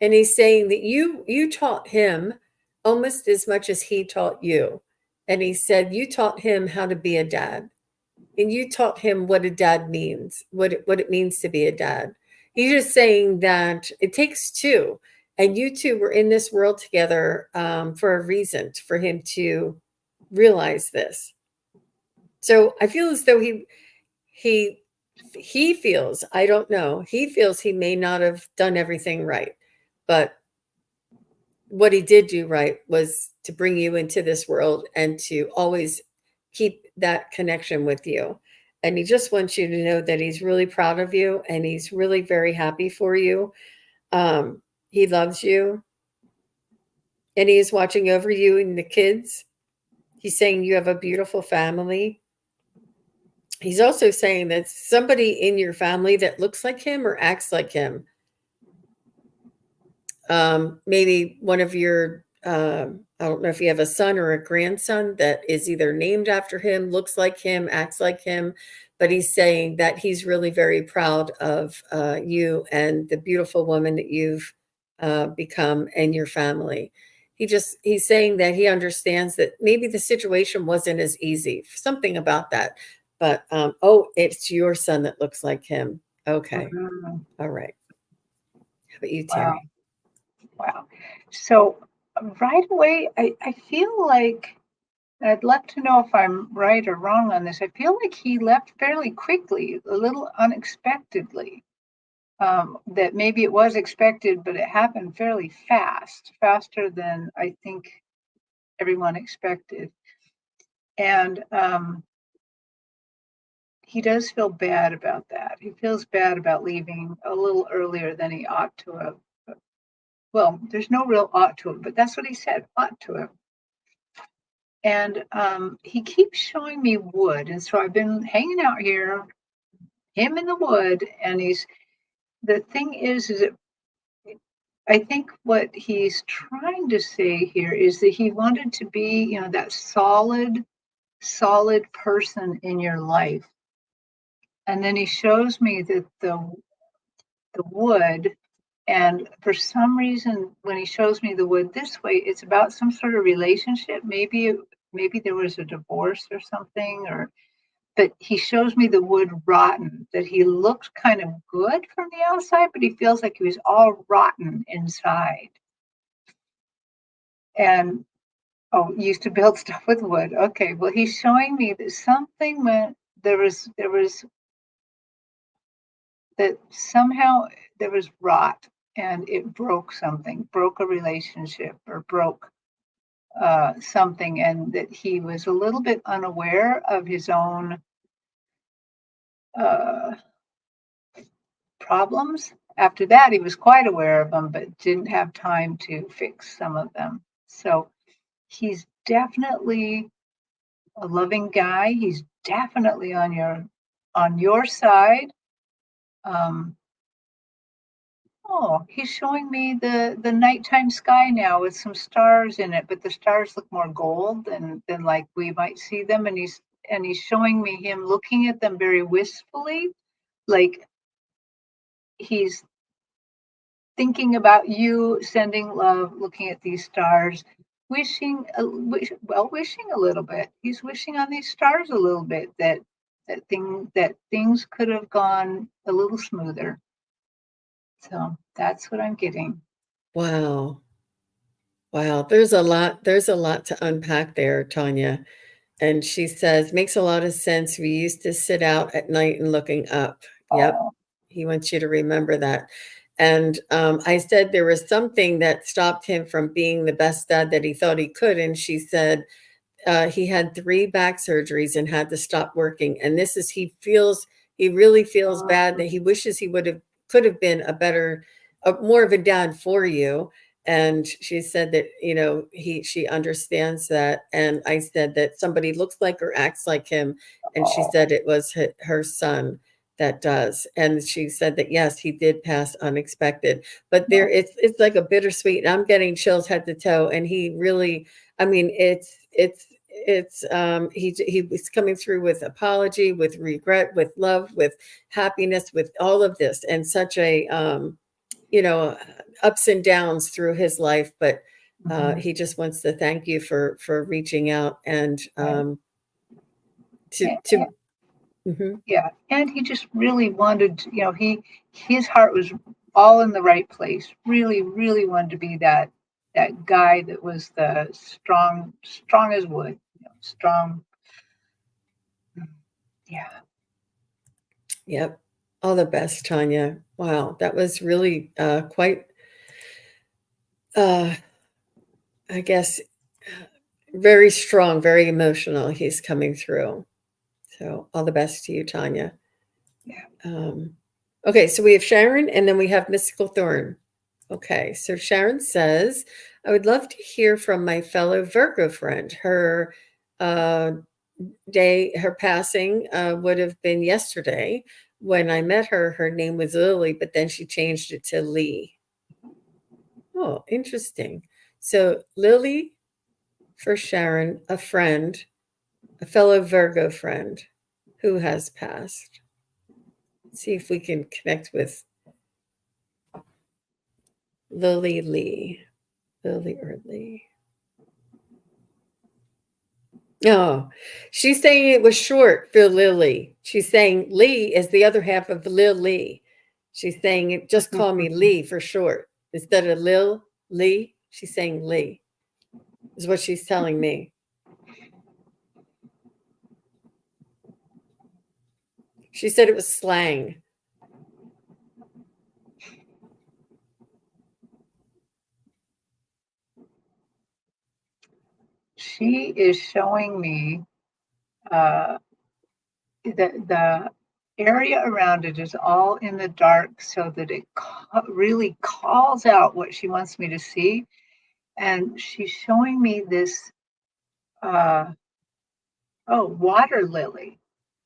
and he's saying that you taught him almost as much as he taught you, and he said you taught him how to be a dad, and you taught him what a dad means, what it means to be a dad. He's just saying that it takes two, and you two were in this world together for a reason, for him to realize this. So I feel as though he he feels, I don't know, he feels he may not have done everything right, but what he did do right was to bring you into this world and to always keep that connection with you. And he just wants you to know that he's really proud of you and he's really very happy for you. He loves you and he is watching over you and the kids. He's saying you have a beautiful family. He's also saying that somebody in your family that looks like him or acts like him, maybe one of your, I don't know if you have a son or a grandson that is either named after him, looks like him, acts like him, but he's saying that he's really very proud of you and the beautiful woman that you've become and your family. He's saying that he understands that maybe the situation wasn't as easy, something about that. But oh, it's your son that looks like him. Okay. Mhm. All right. How about you, Wow. Terri? Wow. So right away, I feel like I'd love to know if I'm right or wrong on this. I feel like he left fairly quickly, a little unexpectedly. That maybe it was expected, but it happened fairly fast, faster than I think everyone expected. And he does feel bad about that. He feels bad about leaving a little earlier than he ought to have. Well, there's no real ought to have, but that's what he said, ought to have. And he keeps showing me wood. And so I've been hanging out here, him in the wood. And the thing is that I think what he's trying to say here is that he wanted to be, that solid person in your life. And then he shows me that the wood, and for some reason, when he shows me the wood this way, it's about some sort of relationship. Maybe there was a divorce or something, or but he shows me the wood rotten. That he looks kind of good from the outside, but he feels like he was all rotten inside. And oh, used to build stuff with wood. Okay, well, he's showing me that something went. There was that somehow there was rot and it broke something, broke a relationship or broke something, and that he was a little bit unaware of his own uh, problems. After that, he was quite aware of them, but didn't have time to fix some of them. So he's definitely a loving guy. He's definitely on your side. Um, Oh, he's showing me the nighttime sky now with some stars in it, but the stars look more gold than like we might see them. And he's showing me him looking at them very wistfully, like he's thinking about you, sending love, looking at these stars, wishing a little bit. He's wishing on these stars a little bit that things could have gone a little smoother. So that's what I'm getting. Wow. Wow, there's a lot to unpack there, Tanya. And she says, makes a lot of sense. We used to sit out at night and looking up. Yep. Oh, He wants you to remember that. And I said there was something that stopped him from being the best dad that he thought he could. And she said he had 3 back surgeries and had to stop working. And this is, he really feels bad that he wishes he could have been more of a dad for you. And she said that, she understands that. And I said that somebody looks like or acts like him. And she said it was her son that does. And she said that, yes, he did pass unexpected, but it's like a bittersweet. I'm getting chills head to toe. And he really, I mean, he was coming through with apology, with regret, with love, with happiness, with all of this, and such a ups and downs through his life. But he just wants to thank you for reaching out and to mhm. Yeah, and he just really wanted, his heart was all in the right place. Really, really wanted to be that guy that was the strong as wood, strong. Yeah. Yep. All the best, Tanya. Wow, that was really quite, I guess, very strong, very emotional. He's coming through. So all the best to you, Tanya. Yeah. Okay, so we have Sharon and then we have Mystical Thorn. Okay, so Sharon says, I would love to hear from my fellow Virgo friend. Her her passing would have been yesterday. When I met her, her name was Lily, but then she changed it to Lee. Oh, interesting. So Lily for Sharon, a friend, a fellow Virgo friend who has passed. Let's see if we can connect with Lily Lee. Lily or Lee. No, she's saying it was short for Lily. She's saying Lee is the other half of Lily. She's saying, just call me Lee for short. Instead of Lee, she's saying Lee, is what she's telling me. She said it was slang. She is showing me the area around it is all in the dark so that it really calls out what she wants me to see. And she's showing me this water lily.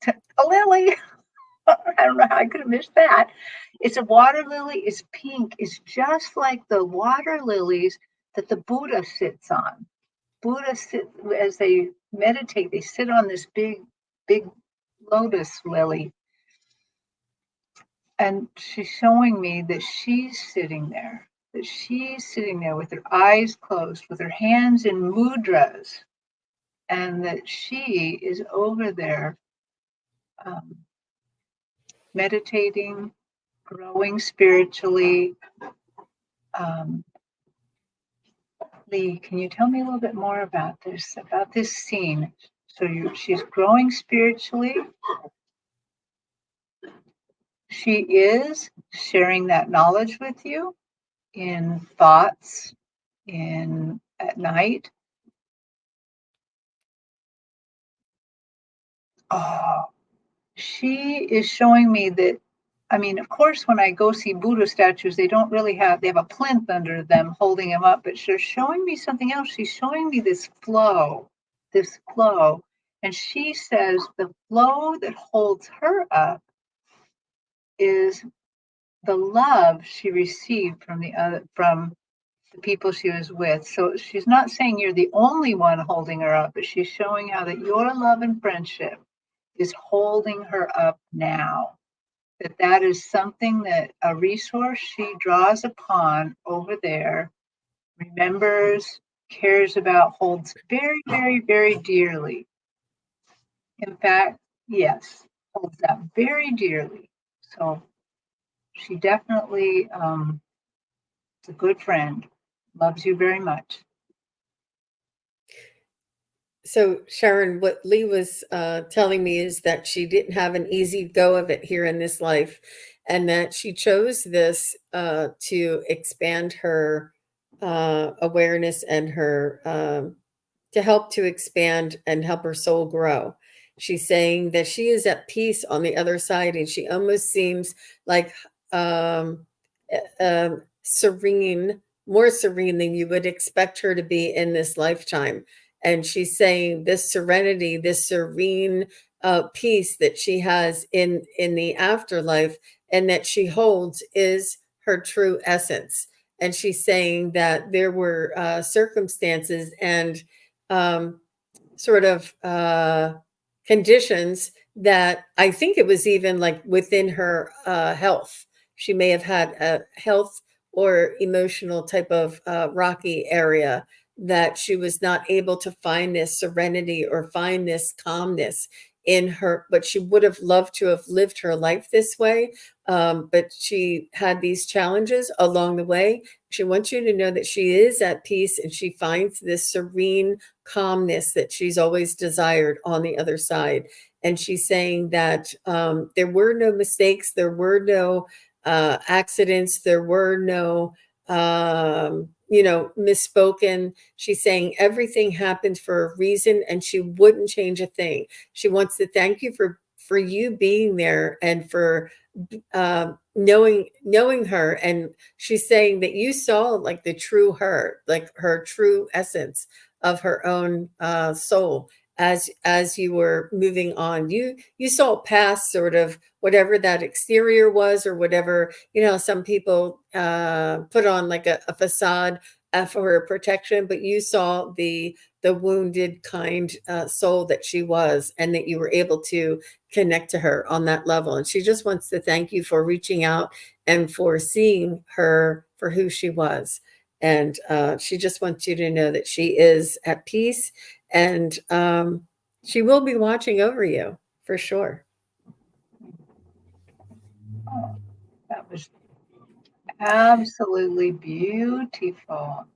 A lily. I don't know how I could have missed that. It's a water lily. It's pink. It's just like the water lilies that the Buddha sits on. Buddha sit as they meditate. They sit on this big lotus lily, and she's showing me that she's sitting there. That she's sitting there with her eyes closed, with her hands in mudras, and that she is over there meditating, growing spiritually. Lee, can you tell me a little bit more about this scene? So she's growing spiritually. She is sharing that knowledge with you in thoughts, at night. Oh, she is showing me that. I mean, of course, when I go see Buddha statues, they have a plinth under them holding them up, but she's showing me something else. She's showing me this flow. And she says the flow that holds her up is the love she received from the people she was with. So she's not saying you're the only one holding her up, but she's showing how that your love and friendship is holding her up now. That is something, that a resource she draws upon over there, remembers, cares about, holds very, very, very dearly. In fact, yes, holds that very dearly. So she definitely is a good friend, loves you very much. So, Sharon, what Lee was telling me is that she didn't have an easy go of it here in this life, and that she chose this to expand her awareness and her to help to expand and help her soul grow. She's saying that she is at peace on the other side, and she almost seems like um, serene, more serene than you would expect her to be in this lifetime. And she's saying this serenity, this serene peace that she has in the afterlife and that she holds is her true essence. And she's saying that there were circumstances and um, sort of conditions that I think it was even like within her health. She may have had a health or emotional type of rocky area that she was not able to find this serenity or find this calmness in her, but she would have loved to have lived her life this way. But she had these challenges along the way. She wants you to know that she is at peace and she finds this serene calmness that she's always desired on the other side. And she's saying that there were no mistakes, there were no accidents, there were no misspoken. She's saying everything happened for a reason and she wouldn't change a thing. She wants to thank you for you being there and for knowing her. And she's saying that you saw like the true her, like her true essence of her own soul as you were moving on. You saw past sort of whatever that exterior was, or whatever, some people put on like a facade for protection, but you saw the wounded kind soul that she was, and that you were able to connect to her on that level. And she just wants to thank you for reaching out and for seeing her for who she was. And she just wants you to know that she is at peace, and she will be watching over you for sure. Oh, that was absolutely beautiful.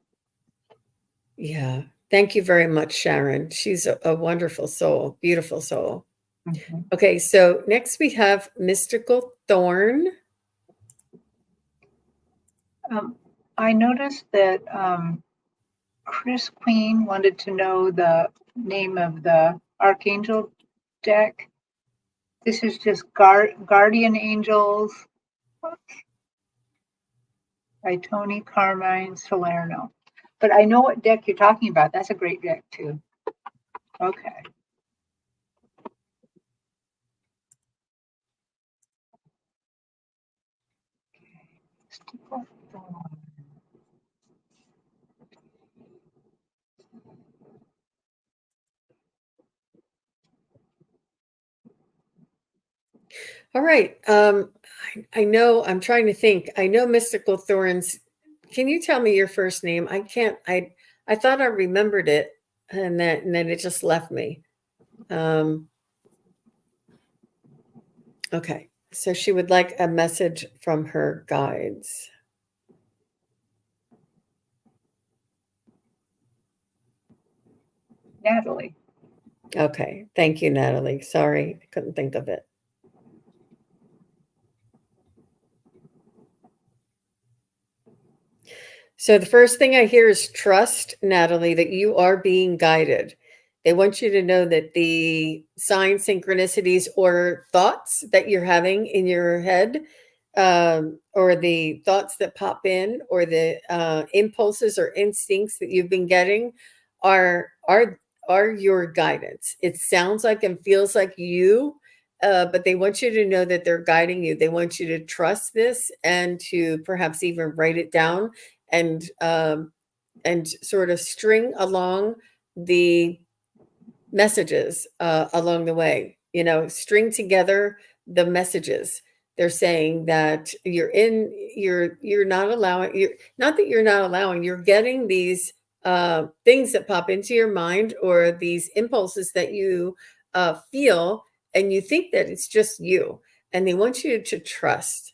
Yeah. Thank you very much, Sharon. She's a wonderful soul, beautiful soul. Mm-hmm. Okay, so next we have Mystical Thorn. I noticed that Chris Queen wanted to know the name of the Archangel deck. This is just Guardian Angels by Tony Carmine Salerno. But I know what deck you're talking about. That's a great deck too. Okay. All right. I know, I'm trying to think. I know Mystical Thorns. Can you tell me your first name? I can't. I thought I remembered it, and then it just left me. Okay. So she would like a message from her guides. Natalie. Okay. Thank you, Natalie. Sorry, I couldn't think of it. So the first thing I hear is trust, Natalie, that you are being guided. They want you to know that the signs, synchronicities, or thoughts that you're having in your head, or the thoughts that pop in, or the impulses or instincts that you've been getting, are your guidance. It sounds like and feels like you, but they want you to know that they're guiding you. They want you to trust this and to perhaps even write it down and sort of string along the messages along the way. String together the messages. They're saying that you're not allowing, you're not that you're not allowing, you're getting these things that pop into your mind, or these impulses that you feel, and you think that it's just you. And they want you to trust.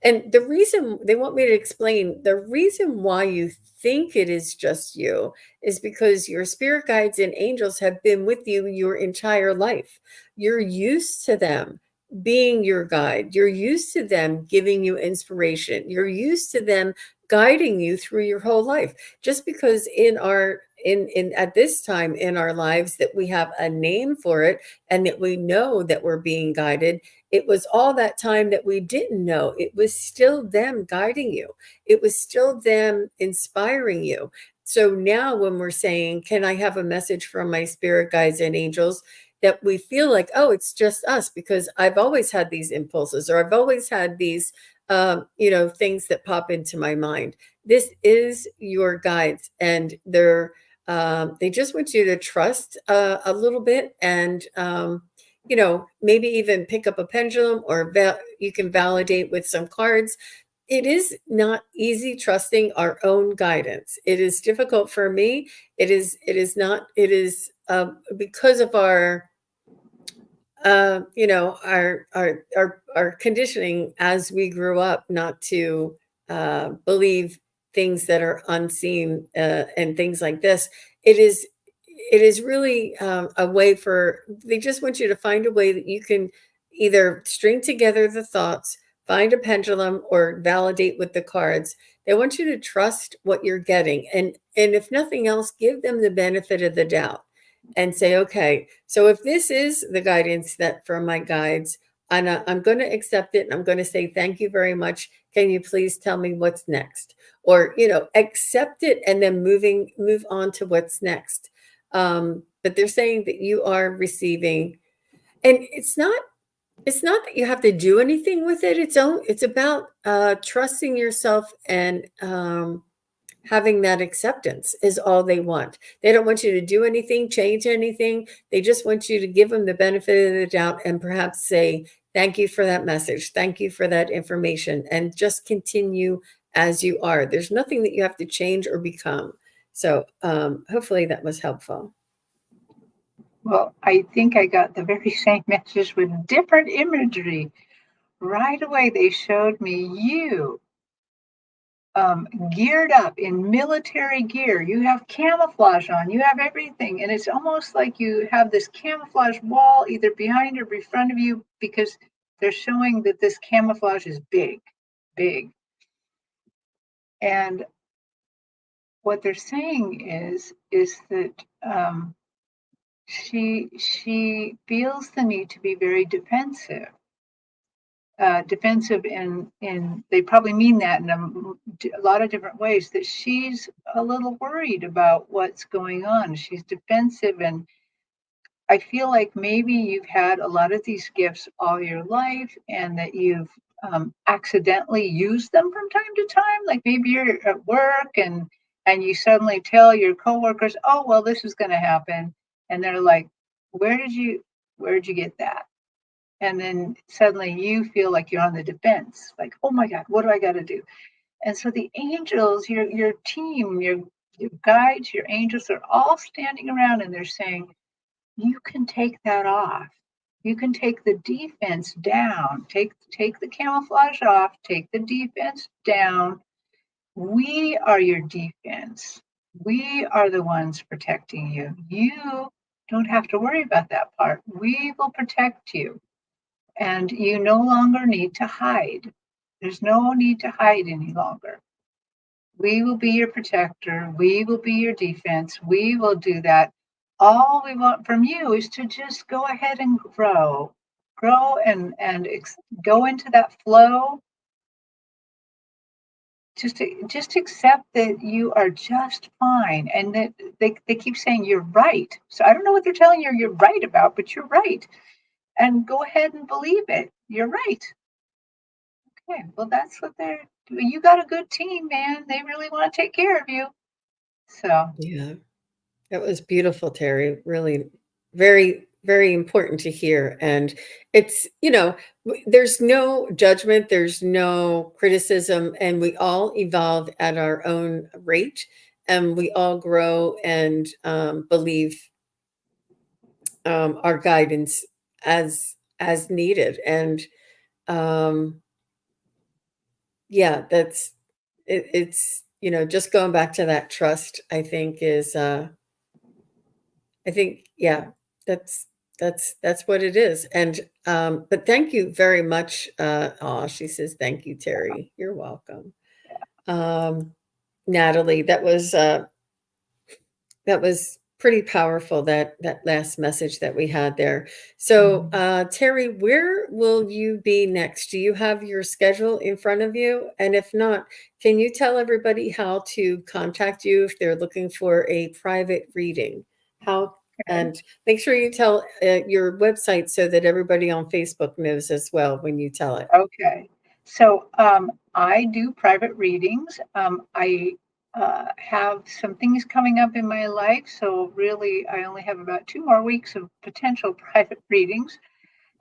And the reason they want me to explain the reason why you think it is just you is because your spirit guides and angels have been with you your entire life. You're used to them being your guide. You're used to them giving you inspiration. You're used to them guiding you through your whole life. Just because in at this time in our lives that we have a name for it and that we know that we're being guided, it was all that time that we didn't know. It was still them guiding you. It was still them inspiring you. So now when we're saying, can I have a message from my spirit guides and angels? That we feel like, oh, it's just us because I've always had these impulses or I've always had these, things that pop into my mind. This is your guides, and they just want you to trust a little bit, and maybe even pick up a pendulum, or you can validate with some cards. It is not easy trusting our own guidance. It is difficult for me. Because of our conditioning as we grew up, not to believe things that are unseen, and things like this. It is really a way for, they just want you to find a way that you can either string together the thoughts, find a pendulum, or validate with the cards. They want you to trust what you're getting, and if nothing else, give them the benefit of the doubt and say, okay, so if this is the guidance that from my guides, and I'm going to accept it, and I'm going to say thank you very much. Can you please tell me what's next? Or accept it and then move on to what's next. But they're saying that you are receiving, and it's not that you have to do anything with it. It's about trusting yourself, and having that acceptance is all they want. They don't want you to do anything, change anything. They just want you to give them the benefit of the doubt and perhaps say, thank you for that message. Thank you for that information. And just continue as you are. There's nothing that you have to change or become. So hopefully that was helpful. Well, I think I got the very same message with different imagery. Right away, they showed me you geared up in military gear. You have camouflage on, you have everything. And it's almost like you have this camouflage wall either behind or in front of you, because they're showing that this camouflage is big, big. And what they're saying is that she feels the need to be very defensive. Defensive in they probably mean that in a lot of different ways, that she's a little worried about what's going on. She's defensive, and I feel like maybe you've had a lot of these gifts all your life, and that you've accidentally used them from time to time. Like maybe you're at work and you suddenly tell your coworkers, "Oh, well, this is going to happen," and they're like, "Where did you get that?" And then suddenly you feel like you're on the defense, like, oh my God, what do I got to do? And so the angels, your team, your guides, your angels are all standing around, and they're saying, you can take that off. You can take the defense down. Take the camouflage off. Take the defense down. We are your defense. We are the ones protecting you. You don't have to worry about that part. We will protect you. And you no longer need to hide. There's no need to hide any longer. We will be your protector. We will be your defense. We will do that. All we want from you is to just go ahead and grow and go into that flow. Just accept that you are just fine, and that they keep saying you're right. So I don't know what they're telling you you're right about, but you're right. And go ahead and believe it. You're right. Okay, well, that's what they're doing. You got a good team, man. They really want to take care of you. So, Yeah. That was beautiful, Terry. Really very, very important to hear. And it's, there's no judgment, there's no criticism, and we all evolve at our own rate, and we all grow and believe our guidance as needed. And um, yeah, it's just going back to that trust, I think is, yeah, that's that's what it is. And but thank you very much. She says thank you, Terry. You're welcome. Um, Natalie, that was pretty powerful, that last message that we had there. So, Terry, where will you be next? Do you have your schedule in front of you? And if not, can you tell everybody how to contact you if they're looking for a private reading? How Okay. and make sure you tell your website so that everybody on Facebook knows as well when you tell it. Okay. So I do private readings. I have some things coming up in my life. So really, I only have about 2 more weeks of potential private readings.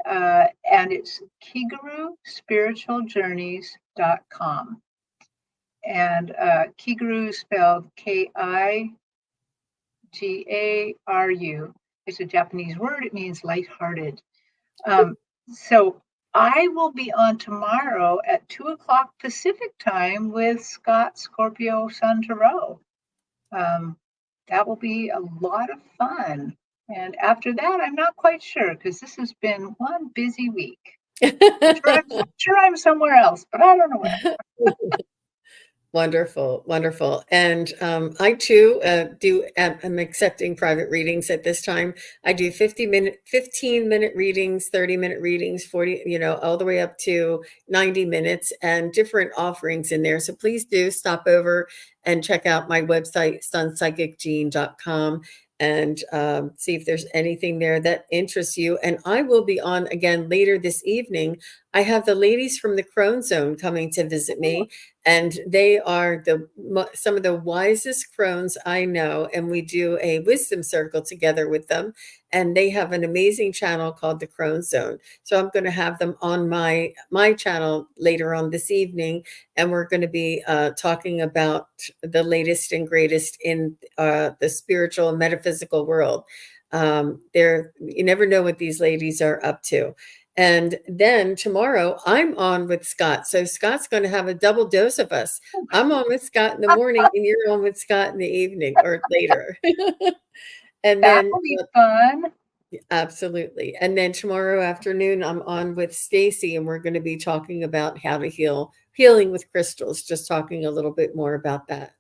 And it's KigaruSpiritualJourneys.com. And Kigaru spelled Kigaru. It's a Japanese word. It means lighthearted. So I will be on tomorrow at 2 o'clock Pacific time with Scott Scorpio Sun Tarot. That will be a lot of fun. And after that, I'm not quite sure because this has been one busy week. Sure I'm somewhere else, but I don't know where. Wonderful, wonderful. And I too I'm accepting private readings at this time. I do 15-minute readings, 30-minute readings, 40, all the way up to 90 minutes and different offerings in there. So please do stop over and check out my website, sunpsychicgene.com, and see if there's anything there that interests you. And I will be on again later this evening. I have the ladies from the Crone Zone coming to visit me, and they are some of the wisest crones I know, and we do a wisdom circle together with them. And they have an amazing channel called the Crone Zone. So I'm going to have them on my channel later on this evening, and we're going to be talking about the latest and greatest in the spiritual and metaphysical world. You never know what these ladies are up to. And then tomorrow I'm on with Scott. So Scott's going to have a double dose of us. I'm on with Scott in the morning and you're on with Scott in the evening or later. And That then will be fun. absolutely. And then tomorrow afternoon I'm on with Stacy and we're going to be talking about how to healing with crystals, just talking a little bit more about that.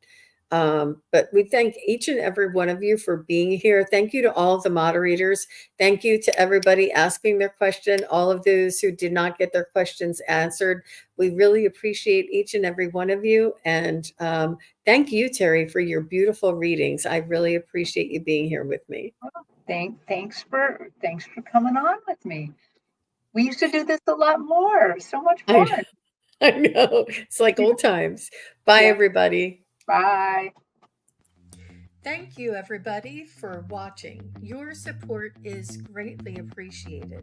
But we thank each and every one of you for being here. Thank you to all of the moderators. Thank you to everybody asking their question, all of those who did not get their questions answered. We really appreciate each and every one of you. And thank you, Terry, for your beautiful readings. I really appreciate you being here with me. Thanks for coming on with me. We used to do this a lot more. So much fun. I know. It's like old times. Bye, Yeah. everybody. Bye. Thank you, everybody, for watching. Your support is greatly appreciated.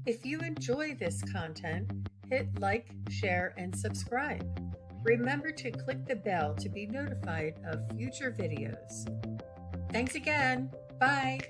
If you enjoy this content, hit like, share, and subscribe. Remember to click the bell to be notified of future videos. Thanks again. Bye.